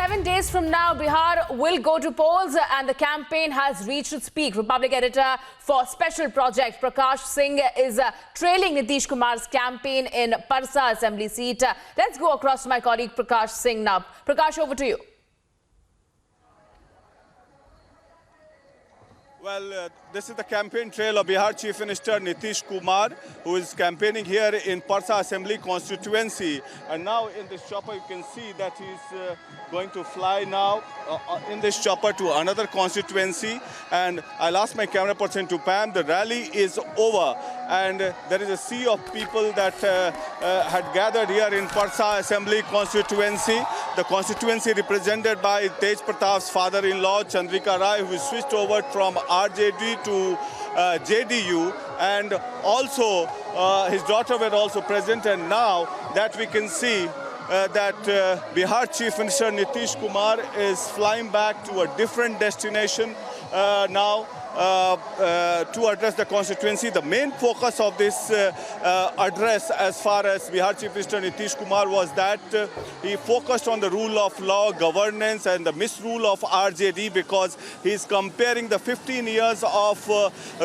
7 days from now, Bihar will go to polls and the campaign has reached its peak. Republic editor for Special Project Prakash Singh is trailing Nitish Kumar's campaign in Parsa assembly seat. Let's go across to my colleague Prakash Singh now. Prakash, over to you. Well, this is the campaign trail of Bihar Chief Minister Nitish Kumar, who is campaigning here in Parsa Assembly Constituency. And now in this chopper, you can see that he's going to fly now in this chopper to another constituency. And I'll ask my camera person to pan. The rally is over. And there is a sea of people that had gathered here in Parsa Assembly Constituency. The constituency represented by Tej Pratap's father-in-law, Chandrika Rai, who switched over from RJD to JDU, and also his daughter were also present. And now that we can see that Bihar Chief Minister Nitish Kumar is flying back to a different destination now to address the constituency. The main focus of this address as far as Bihar Chief Minister Nitish Kumar was that he focused on the rule of law, governance and the misrule of RJD, because he's comparing the 15 years of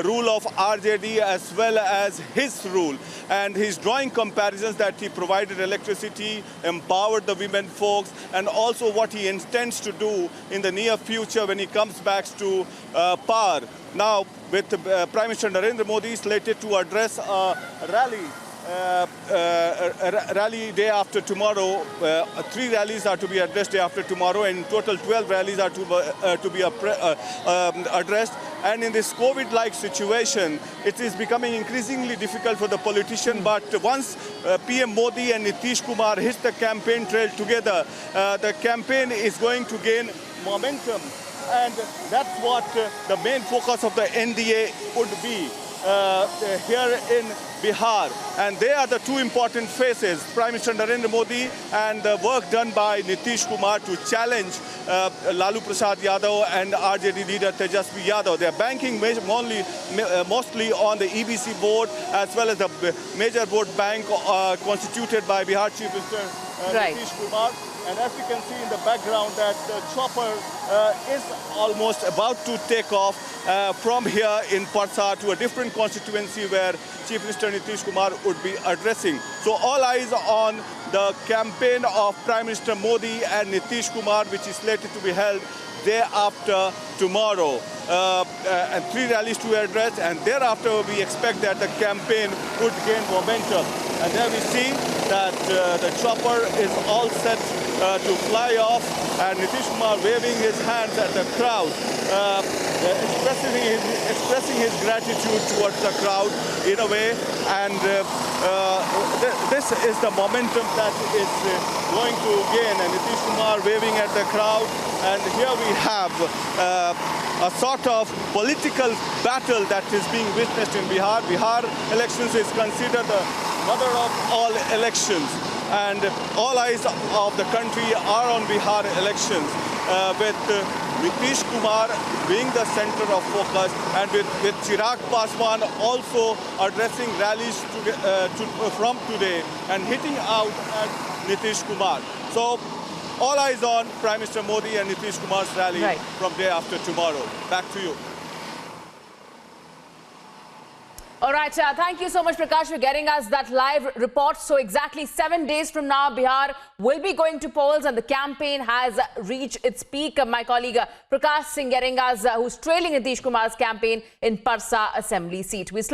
rule of RJD as well as his rule. And he's drawing comparisons that he provided electricity, empowered the women folks, and also what he intends to do in the near future when he comes back to power. Now, with Prime Minister Narendra Modi slated to address a rally day after tomorrow. 3 rallies are to be addressed day after tomorrow, and in total 12 rallies are to be addressed. And in this COVID-like situation, it is becoming increasingly difficult for the politician. But once PM Modi and Nitish Kumar hit the campaign trail together, the campaign is going to gain momentum. And that's what the main focus of the NDA would be here in Bihar. And they are the two important faces, Prime Minister Narendra Modi and the work done by Nitish Kumar to challenge Lalu Prasad Yadav and RJD leader Tejasvi Yadav. They are banking mostly on the EBC board as well as the major vote bank constituted by Bihar Chief Minister Nitish Kumar. And as you can see in the background, that the chopper is almost about to take off from here in Parsa to a different constituency where Chief Minister Nitish Kumar would be addressing. So all eyes on the campaign of Prime Minister Modi and Nitish Kumar, which is slated to be held day after tomorrow. And 3 rallies to address, and thereafter we expect that the campaign would gain momentum. And there we see that the chopper is all set to fly off, and Nitish Kumar waving his hands at the crowd, expressing his gratitude towards the crowd in a way. And this is the momentum that is going to gain, and Nitish Kumar waving at the crowd. And here we have a sort of political battle that is being witnessed in Bihar. Bihar elections is considered the mother of all elections, and all eyes of the country are on Bihar elections, with Nitish Kumar being the center of focus, and with Chirag Paswan also addressing rallies from today and hitting out at Nitish Kumar. So all eyes on Prime Minister Modi and Nitish Kumar's rally from day after tomorrow. Back to you. All right, thank you so much, Prakash, for getting us that live report. So exactly 7 days from now, Bihar will be going to polls and the campaign has reached its peak. My colleague Prakash Singh getting us, who's trailing Nitish Kumar's campaign in Parsa assembly seat.